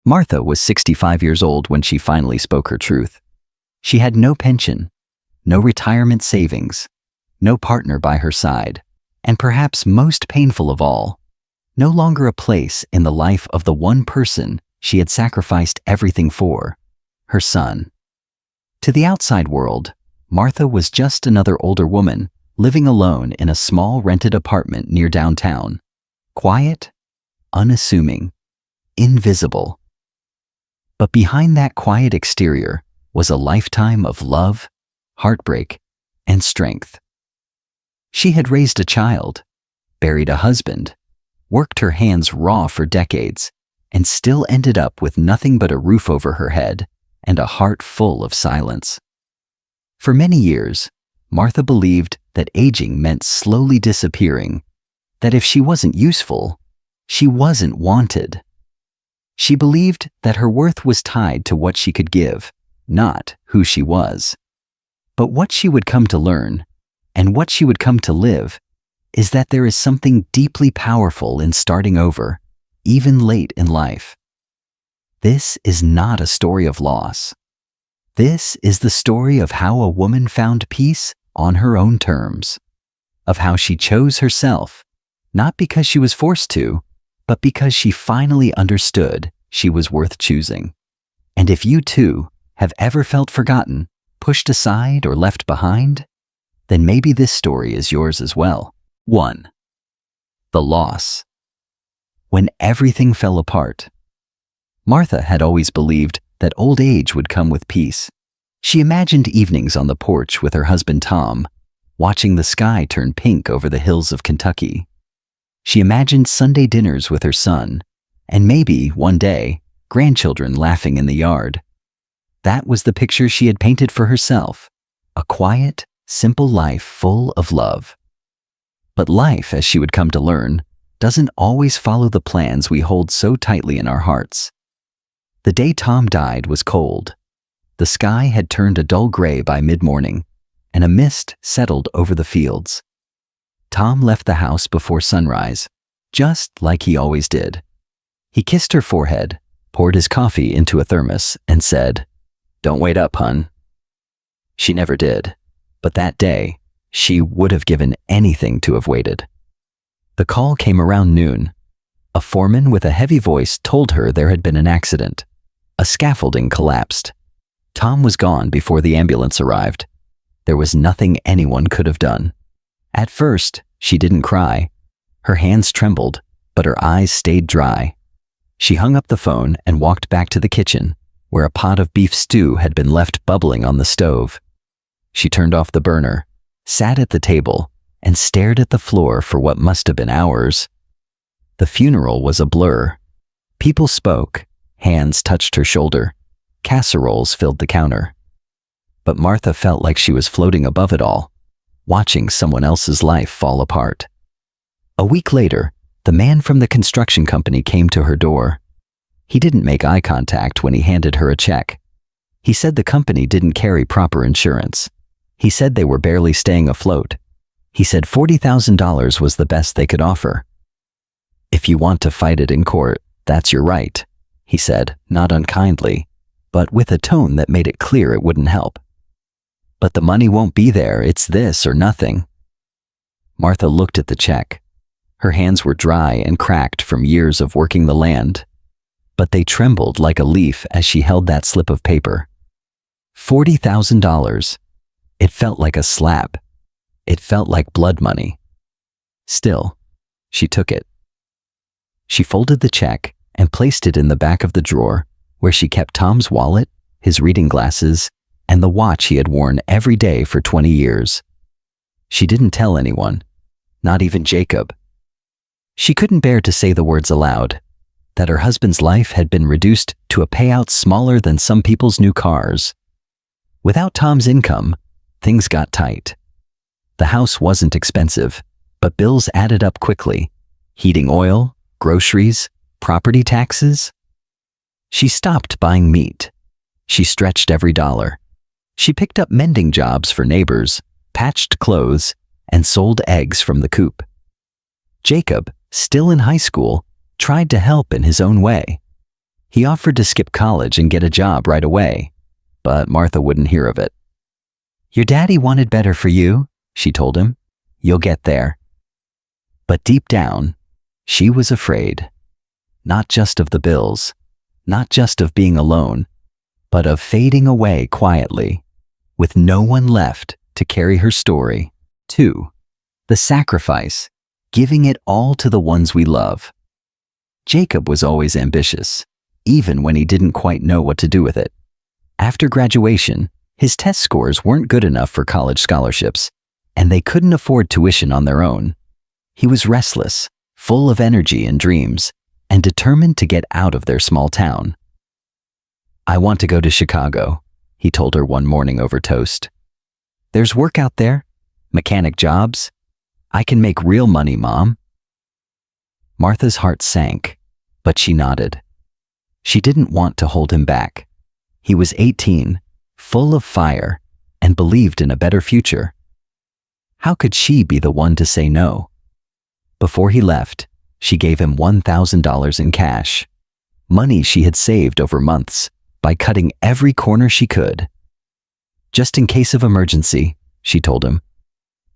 Martha was 65 years old when she finally spoke her truth. She had no pension, no retirement savings, no partner by her side, and perhaps most painful of all, no longer a place in the life of the one person she had sacrificed everything for, her son. To the outside world, Martha was just another older woman living alone in a small rented apartment near downtown. Quiet, unassuming, invisible. But behind that quiet exterior was a lifetime of love, heartbreak, and strength. She had raised a child, buried a husband, worked her hands raw for decades, and still ended up with nothing but a roof over her head and a heart full of silence. For many years, Martha believed that aging meant slowly disappearing, that if she wasn't useful, she wasn't wanted. She believed that her worth was tied to what she could give, not who she was. But what she would come to learn, and what she would come to live, is that there is something deeply powerful in starting over, even late in life. This is not a story of loss. This is the story of how a woman found peace on her own terms, of how she chose herself, not because she was forced to, but because she finally understood she was worth choosing. And if you too have ever felt forgotten, pushed aside, or left behind, then maybe this story is yours as well. 1. The loss. When everything fell apart. Martha had always believed that old age would come with peace. She imagined evenings on the porch with her husband Tom, watching the sky turn pink over the hills of Kentucky. She imagined Sunday dinners with her son, and maybe, one day, grandchildren laughing in the yard. That was the picture she had painted for herself, a quiet, simple life full of love. But life, as she would come to learn, doesn't always follow the plans we hold so tightly in our hearts. The day Tom died was cold. The sky had turned a dull gray by mid-morning, and a mist settled over the fields. Tom left the house before sunrise, just like he always did. He kissed her forehead, poured his coffee into a thermos, and said, "Don't wait up, hun." She never did, but that day, she would have given anything to have waited. The call came around noon. A foreman with a heavy voice told her there had been an accident. A scaffolding collapsed. Tom was gone before the ambulance arrived. There was nothing anyone could have done. At first, she didn't cry. Her hands trembled, but her eyes stayed dry. She hung up the phone and walked back to the kitchen, where a pot of beef stew had been left bubbling on the stove. She turned off the burner, sat at the table, and stared at the floor for what must have been hours. The funeral was a blur. People spoke, hands touched her shoulder, casseroles filled the counter. But Martha felt like she was floating above it all, watching someone else's life fall apart. A week later, the man from the construction company came to her door. He didn't make eye contact when he handed her a check. He said the company didn't carry proper insurance. He said they were barely staying afloat. He said $40,000 was the best they could offer. "If you want to fight it in court, that's your right," he said, not unkindly, but with a tone that made it clear it wouldn't help. "But the money won't be there. It's this or nothing." Martha looked at the check. Her hands were dry and cracked from years of working the land, but they trembled like a leaf as she held that slip of paper. $40,000. It felt like a slap. It felt like blood money. Still, she took it. She folded the check and placed it in the back of the drawer where she kept Tom's wallet, his reading glasses, and the watch he had worn every day for 20 years. She didn't tell anyone, not even Jacob. She couldn't bear to say the words aloud, that her husband's life had been reduced to a payout smaller than some people's new cars. Without Tom's income, things got tight. The house wasn't expensive, but bills added up quickly. Heating oil, groceries, property taxes. She stopped buying meat. She stretched every dollar. She picked up mending jobs for neighbors, patched clothes, and sold eggs from the coop. Jacob, still in high school, tried to help in his own way. He offered to skip college and get a job right away, but Martha wouldn't hear of it. "Your daddy wanted better for you," she told him. "You'll get there." But deep down, she was afraid. Not just of the bills, not just of being alone, but of fading away quietly, with no one left to carry her story. 2. The sacrifice, giving it all to the ones we love. Jacob was always ambitious, even when he didn't quite know what to do with it. After graduation, his test scores weren't good enough for college scholarships, and they couldn't afford tuition on their own. He was restless, full of energy and dreams, and determined to get out of their small town. "I want to go to Chicago," he told her one morning over toast. "There's work out there, mechanic jobs. I can make real money, Mom." Martha's heart sank, but she nodded. She didn't want to hold him back. He was 18, full of fire, and believed in a better future. How could she be the one to say no? Before he left, she gave him $1,000 in cash, money she had saved over months by cutting every corner she could. "Just in case of emergency," she told him.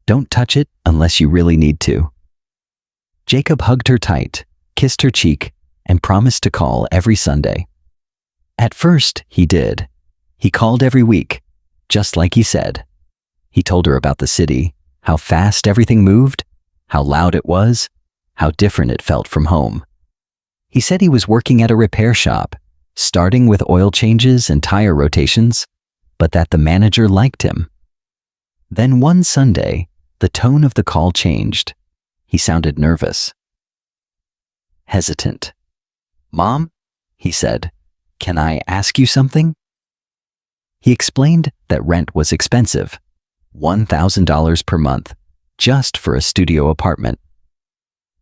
"Don't touch it unless you really need to." Jacob hugged her tight, kissed her cheek, and promised to call every Sunday. At first, he did. He called every week, just like he said. He told her about the city, how fast everything moved, how loud it was, how different it felt from home. He said he was working at a repair shop, starting with oil changes and tire rotations, but that the manager liked him. Then one Sunday, the tone of the call changed. He sounded nervous, hesitant. "Mom," he said, "can I ask you something?" He explained that rent was expensive, $1,000 per month, just for a studio apartment.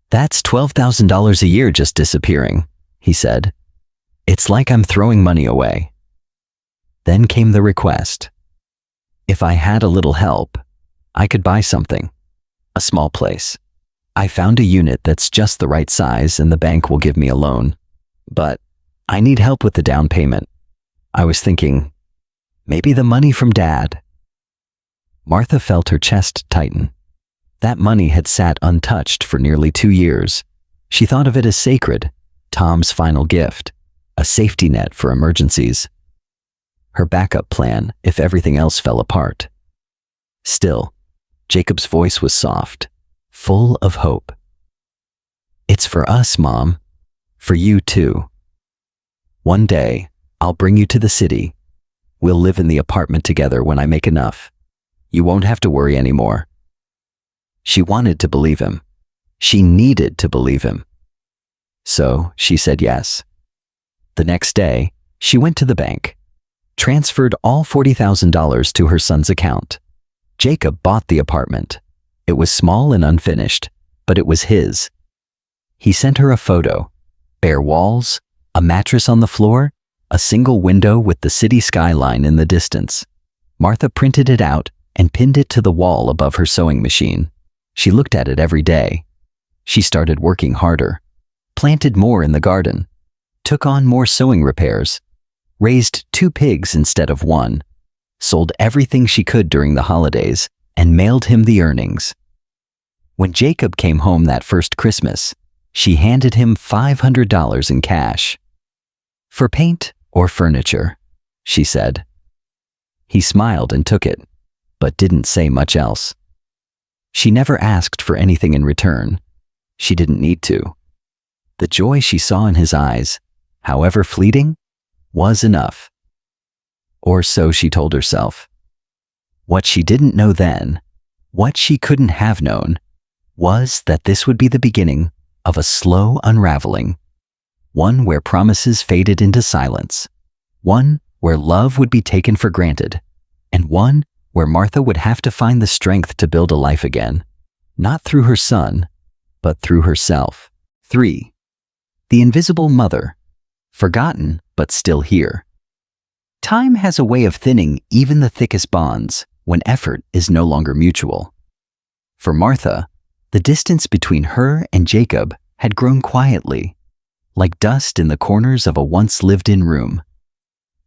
"That's $12,000 a year just disappearing," he said. "It's like I'm throwing money away." Then came the request. If I had a little help, I could buy something, a small place. I found a unit that's just the right size and the bank will give me a loan. But I need help with the down payment. I was thinking, maybe the money from Dad. Martha felt her chest tighten. That money had sat untouched for nearly 2 years. She thought of it as sacred, Tom's final gift, a safety net for emergencies. Her backup plan if everything else fell apart. Still, Jacob's voice was soft, full of hope. "It's for us, Mom. For you too. One day, I'll bring you to the city. We'll live in the apartment together when I make enough. You won't have to worry anymore." She wanted to believe him. She needed to believe him. So she said yes. The next day, she went to the bank, transferred all $40,000 to her son's account. Jacob bought the apartment. It was small and unfinished, but it was his. He sent her a photo. Bare walls, a mattress on the floor, a single window with the city skyline in the distance. Martha printed it out and pinned it to the wall above her sewing machine. She looked at it every day. She started working harder, planted more in the garden, took on more sewing repairs, raised 2 pigs instead of 1, sold everything she could during the holidays, and mailed him the earnings. When Jacob came home that first Christmas, she handed him $500 in cash. "For paint or furniture," she said. He smiled and took it, but didn't say much else. She never asked for anything in return. She didn't need to. The joy she saw in his eyes, however fleeting, was enough. Or so she told herself. What she didn't know then, what she couldn't have known, was that this would be the beginning of a slow unraveling, one where promises faded into silence, one where love would be taken for granted, and one where Martha would have to find the strength to build a life again, not through her son, but through herself. 3. The invisible mother, forgotten but still here. Time has a way of thinning even the thickest bonds when effort is no longer mutual. For Martha, the distance between her and Jacob had grown quietly, like dust in the corners of a once lived-in room.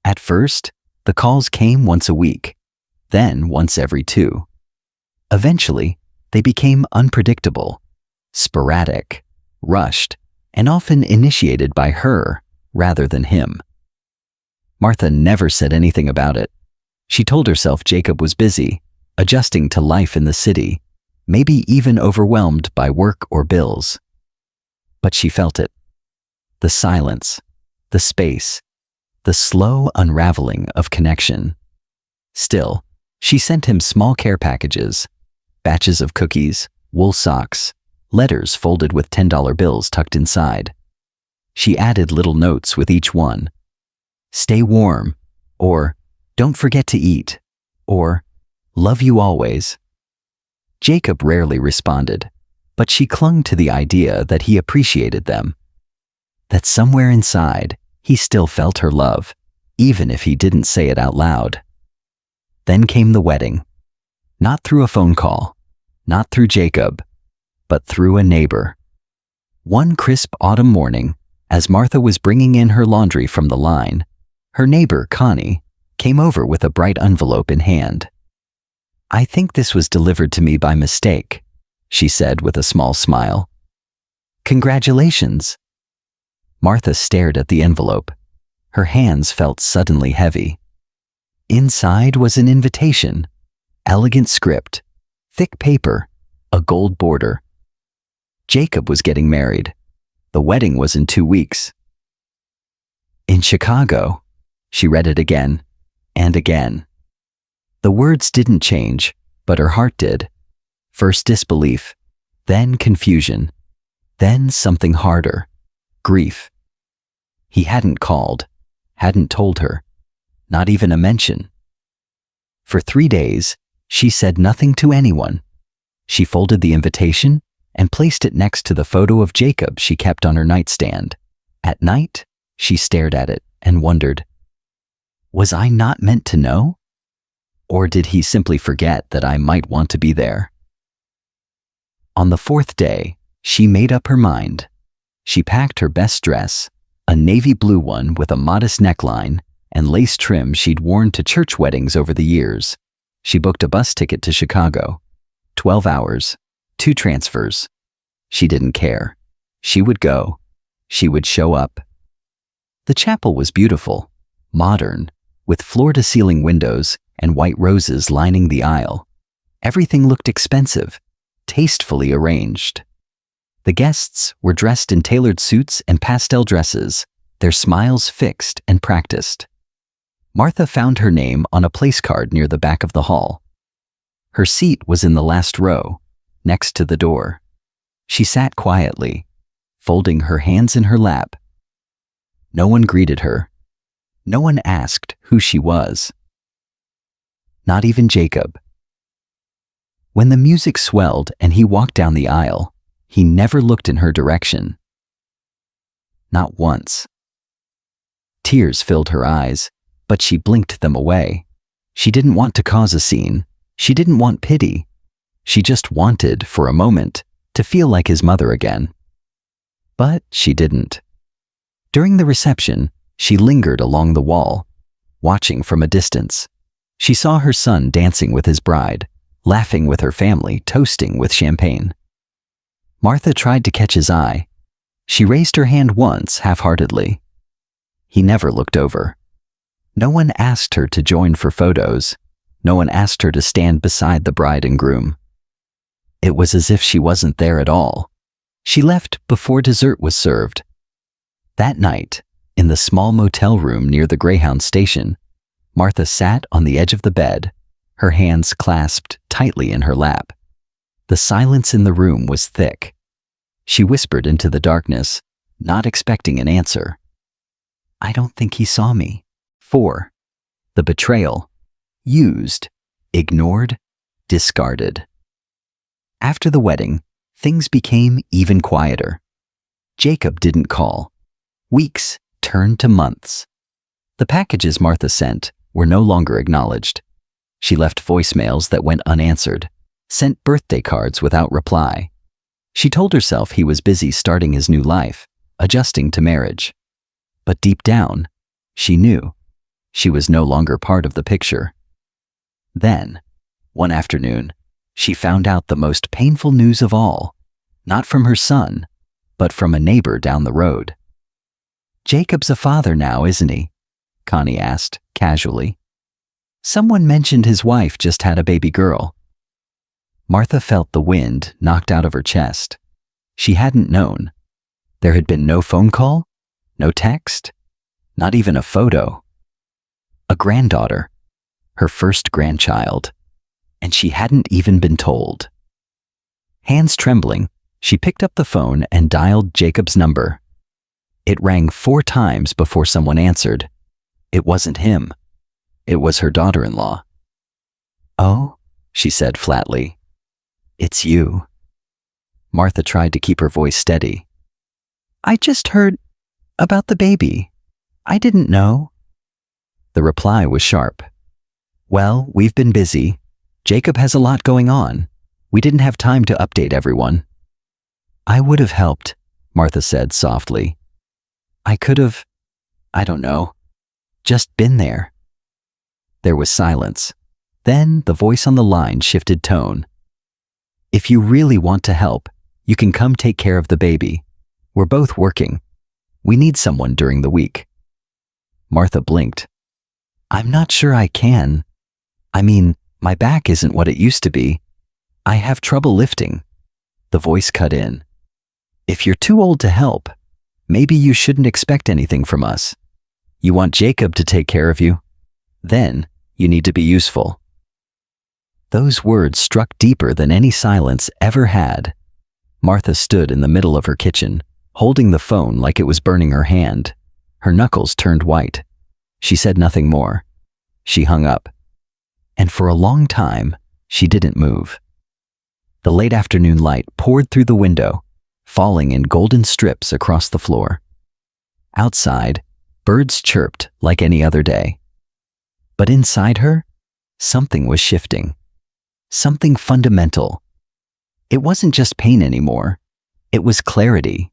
At first, the calls came once a week, then once every 2. Eventually, they became unpredictable, sporadic, rushed, and often initiated by her rather than him. Martha never said anything about it. She told herself Jacob was busy, adjusting to life in the city, maybe even overwhelmed by work or bills. But she felt it. The silence, the space, the slow unraveling of connection. Still, she sent him small care packages, batches of cookies, wool socks, letters folded with $10 bills tucked inside. She added little notes with each one. Stay warm, or don't forget to eat, or love you always. Jacob rarely responded, but she clung to the idea that he appreciated them. That somewhere inside, he still felt her love, even if he didn't say it out loud. Then came the wedding. Not through a phone call, not through Jacob, but through a neighbor. One crisp autumn morning, as Martha was bringing in her laundry from the line, her neighbor, Connie, came over with a bright envelope in hand. "I think this was delivered to me by mistake," she said with a small smile. "Congratulations." Martha stared at the envelope. Her hands felt suddenly heavy. Inside was an invitation, elegant script, thick paper, a gold border. Jacob was getting married. The wedding was in 2 weeks. In Chicago. She read it again and again. The words didn't change, but her heart did. First disbelief, then confusion, then something harder, grief. He hadn't called, hadn't told her, not even a mention. For 3 days, she said nothing to anyone. She folded the invitation and placed it next to the photo of Jacob she kept on her nightstand. At night, she stared at it and wondered, was I not meant to know? Or did he simply forget that I might want to be there? On the 4th day, she made up her mind. She packed her best dress, a navy blue one with a modest neckline and lace trim she'd worn to church weddings over the years. She booked a bus ticket to Chicago. 12 hours, 2 transfers. She didn't care. She would go. She would show up. The chapel was beautiful, modern, with floor-to-ceiling windows and white roses lining the aisle. Everything looked expensive, tastefully arranged. The guests were dressed in tailored suits and pastel dresses, their smiles fixed and practiced. Martha found her name on a place card near the back of the hall. Her seat was in the last row, next to the door. She sat quietly, folding her hands in her lap. No one greeted her. No one asked who she was. Not even Jacob. When the music swelled and he walked down the aisle, he never looked in her direction. Not once. Tears filled her eyes, but she blinked them away. She didn't want to cause a scene. She didn't want pity. She just wanted, for a moment, to feel like his mother again. But she didn't. During the reception, she lingered along the wall, watching from a distance. She saw her son dancing with his bride, laughing with her family, toasting with champagne. Martha tried to catch his eye. She raised her hand once, half-heartedly. He never looked over. No one asked her to join for photos. No one asked her to stand beside the bride and groom. It was as if she wasn't there at all. She left before dessert was served. That night, in the small motel room near the Greyhound station, Martha sat on the edge of the bed, her hands clasped tightly in her lap. The silence in the room was thick. She whispered into the darkness, not expecting an answer. "I don't think he saw me." 4. The betrayal. Used, ignored, discarded. After the wedding, things became even quieter. Jacob didn't call. Weeks turned to months. The packages Martha sent were no longer acknowledged. She left voicemails that went unanswered, sent birthday cards without reply. She told herself he was busy starting his new life, adjusting to marriage. But deep down, she knew she was no longer part of the picture. Then, one afternoon, she found out the most painful news of all, not from her son, but from a neighbor down the road. "Jacob's a father now, isn't he?" Connie asked, casually. "Someone mentioned his wife just had a baby girl." Martha felt the wind knocked out of her chest. She hadn't known. There had been no phone call, no text, not even a photo. A granddaughter, her first grandchild, and she hadn't even been told. Hands trembling, she picked up the phone and dialed Jacob's number. It rang 4 times before someone answered. It wasn't him. It was her daughter-in-law. "Oh," she said flatly. "It's you." Martha tried to keep her voice steady. "I just heard about the baby. I didn't know." The reply was sharp. "Well, we've been busy. Jacob has a lot going on. We didn't have time to update everyone." "I would have helped," Martha said softly. "I could have, I don't know, just been there." There was silence. Then the voice on the line shifted tone. "If you really want to help, you can come take care of the baby. We're both working. We need someone during the week." Martha blinked. "I'm not sure I can. I mean, my back isn't what it used to be. I have trouble lifting." The voice cut in. "If you're too old to help, maybe you shouldn't expect anything from us. You want Jacob to take care of you? Then you need to be useful." Those words struck deeper than any silence ever had. Martha stood in the middle of her kitchen, holding the phone like it was burning her hand. Her knuckles turned white. She said nothing more. She hung up. And for a long time, she didn't move. The late afternoon light poured through the window, falling in golden strips across the floor. Outside, birds chirped like any other day. But inside her, something was shifting. Something fundamental. It wasn't just pain anymore. It was clarity.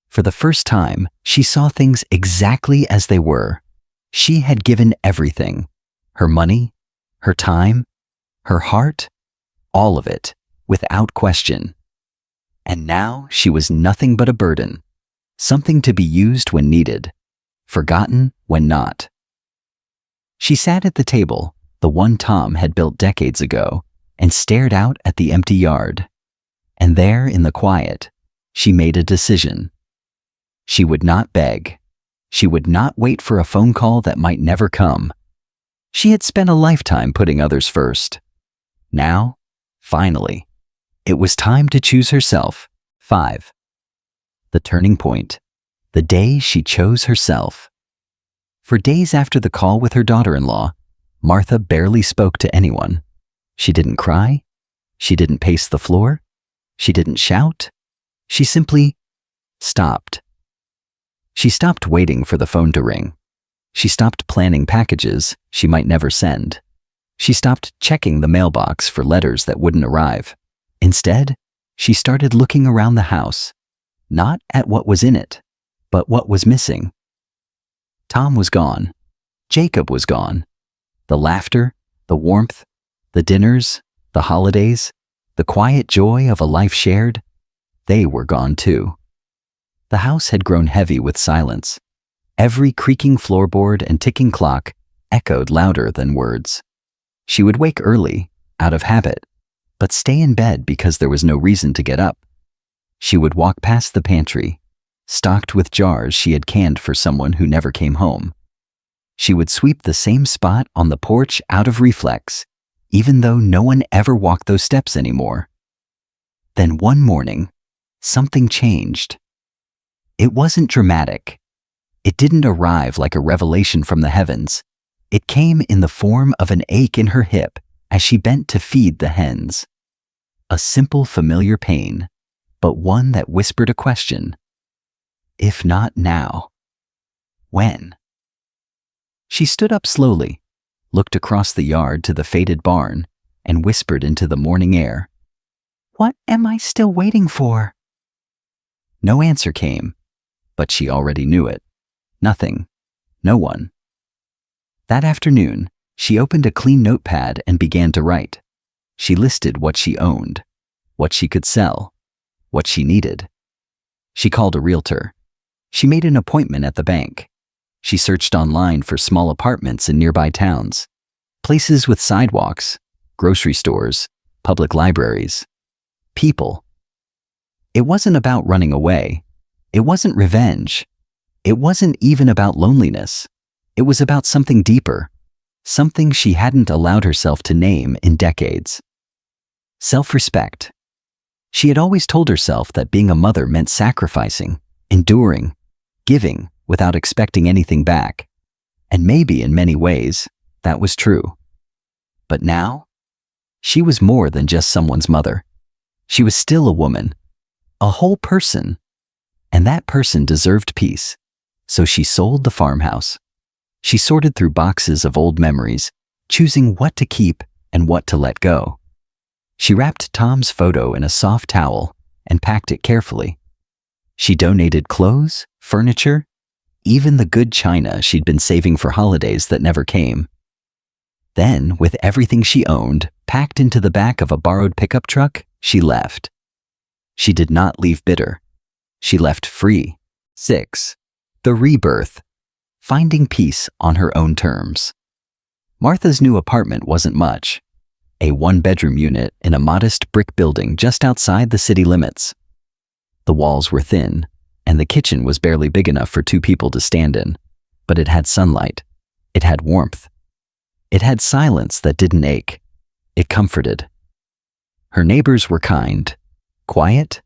For the first time, she saw things exactly as they were. She had given everything. Her money, her time, her heart, all of it, without question. And now she was nothing but a burden, something to be used when needed, forgotten when not. She sat at the table, the one Tom had built decades ago, and stared out at the empty yard. And there, in the quiet, she made a decision. She would not beg. She would not wait for a phone call that might never come. She had spent a lifetime putting others first. Now, finally, it was time to choose herself. 5. The turning point. The day she chose herself. For days after the call with her daughter-in-law, Martha barely spoke to anyone. She didn't cry. She didn't pace the floor. She didn't shout. She simply stopped. She stopped waiting for the phone to ring. She stopped planning packages she might never send. She stopped checking the mailbox for letters that wouldn't arrive. Instead, she started looking around the house, not at what was in it, but what was missing. Tom was gone. Jacob was gone. The laughter, the warmth, the dinners, the holidays, the quiet joy of a life shared, they were gone too. The house had grown heavy with silence. Every creaking floorboard and ticking clock echoed louder than words. She would wake early, out of habit, but stay in bed because there was no reason to get up. She would walk past the pantry, stocked with jars she had canned for someone who never came home. She would sweep the same spot on the porch out of reflex, even though no one ever walked those steps anymore. Then one morning, something changed. It wasn't dramatic. It didn't arrive like a revelation from the heavens. It came in the form of an ache in her hip as she bent to feed the hens. A simple, familiar pain, but one that whispered a question. If not now, when? She stood up slowly, looked across the yard to the faded barn, and whispered into the morning air, "What am I still waiting for?" No answer came, but she already knew it. Nothing. No one. That afternoon, she opened a clean notepad and began to write. She listed what she owned, what she could sell, what she needed. She called a realtor. She made an appointment at the bank. She searched online for small apartments in nearby towns, places with sidewalks, grocery stores, public libraries, people. It wasn't about running away. It wasn't revenge. It wasn't even about loneliness. It was about something deeper, something she hadn't allowed herself to name in decades. Self-respect. She had always told herself that being a mother meant sacrificing, enduring, giving without expecting anything back. And maybe in many ways, that was true. But now, she was more than just someone's mother. She was still a woman, a whole person. And that person deserved peace. So she sold the farmhouse. She sorted through boxes of old memories, choosing what to keep and what to let go. She wrapped Tom's photo in a soft towel and packed it carefully. She donated clothes, furniture, even the good china she'd been saving for holidays that never came. Then, with everything she owned packed into the back of a borrowed pickup truck, she left. She did not leave bitter. She left free. 6. The Rebirth. Finding peace on her own terms. Martha's new apartment wasn't much. A one-bedroom unit in a modest brick building just outside the city limits. The walls were thin, and the kitchen was barely big enough for 2 people to stand in. But it had sunlight. It had warmth. It had silence that didn't ache. It comforted. Her neighbors were kind, quiet,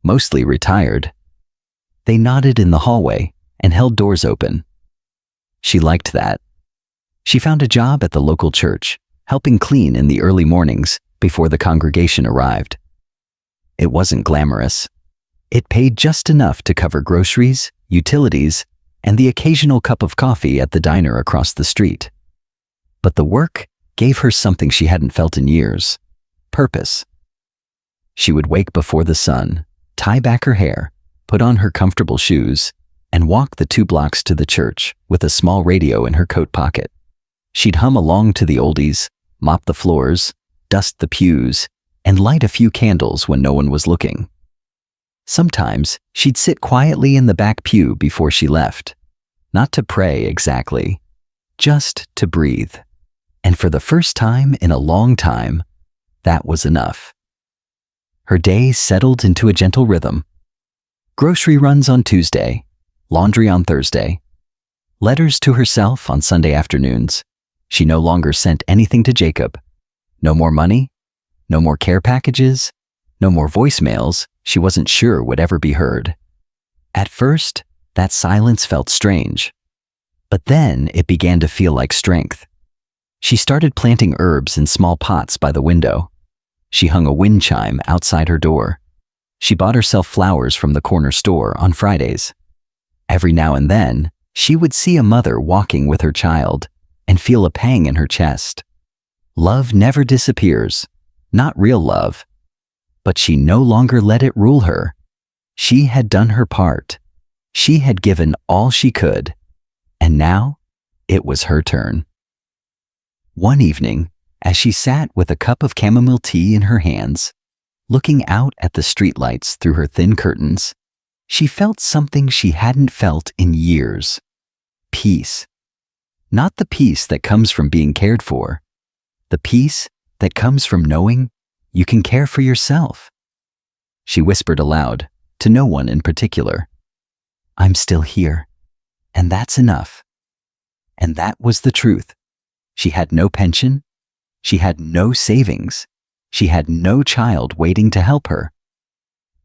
mostly retired. They nodded in the hallway and held doors open. She liked that. She found a job at the local church, helping clean in the early mornings before the congregation arrived. It wasn't glamorous. It paid just enough to cover groceries, utilities, and the occasional cup of coffee at the diner across the street. But the work gave her something she hadn't felt in years: purpose. She would wake before the sun, tie back her hair, put on her comfortable shoes, and walk the 2 blocks to the church with a small radio in her coat pocket. She'd hum along to the oldies, mop the floors, dust the pews, and light a few candles when no one was looking. Sometimes she'd sit quietly in the back pew before she left, not to pray exactly, just to breathe. And for the first time in a long time, that was enough. Her day settled into a gentle rhythm. Grocery runs on Tuesday, laundry on Thursday, letters to herself on Sunday afternoons. She no longer sent anything to Jacob. No more money, no more care packages, no more voicemails she wasn't sure would ever be heard. At first, that silence felt strange. But then it began to feel like strength. She started planting herbs in small pots by the window. She hung a wind chime outside her door. She bought herself flowers from the corner store on Fridays. Every now and then, she would see a mother walking with her child and feel a pang in her chest. Love never disappears, not real love. But she no longer let it rule her. She had done her part. She had given all she could. And now, it was her turn. One evening, as she sat with a cup of chamomile tea in her hands, looking out at the streetlights through her thin curtains, she felt something she hadn't felt in years. Peace. Not the peace that comes from being cared for. The peace that comes from knowing you can care for yourself. She whispered aloud, to no one in particular, "I'm still here, and that's enough." And that was the truth. She had no pension. She had no savings. She had no child waiting to help her.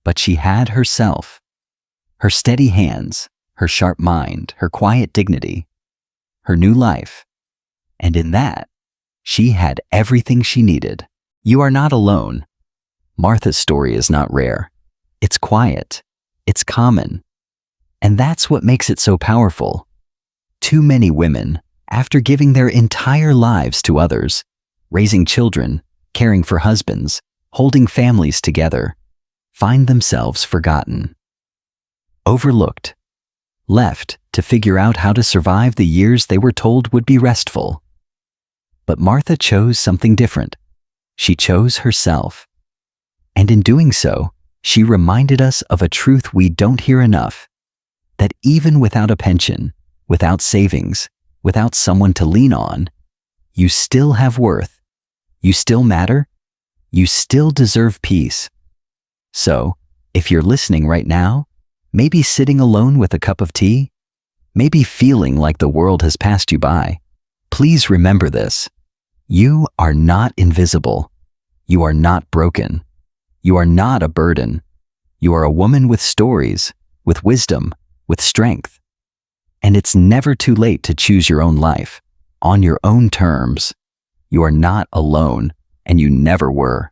But she had herself. Her steady hands, her sharp mind, her quiet dignity, her new life. And in that, she had everything she needed. You are not alone. Martha's story is not rare. It's quiet. It's common. And that's what makes it so powerful. Too many women, after giving their entire lives to others, raising children, caring for husbands, holding families together, find themselves forgotten, overlooked, left to figure out how to survive the years they were told would be restful. But Martha chose something different. She chose herself. And in doing so, she reminded us of a truth we don't hear enough, that even without a pension, without savings, without someone to lean on, you still have worth. You still matter. You still deserve peace. So, if you're listening right now, maybe sitting alone with a cup of tea, maybe feeling like the world has passed you by, please remember this. You are not invisible. You are not broken. You are not a burden. You are a woman with stories, with wisdom, with strength. And it's never too late to choose your own life, on your own terms. You are not alone, and you never were.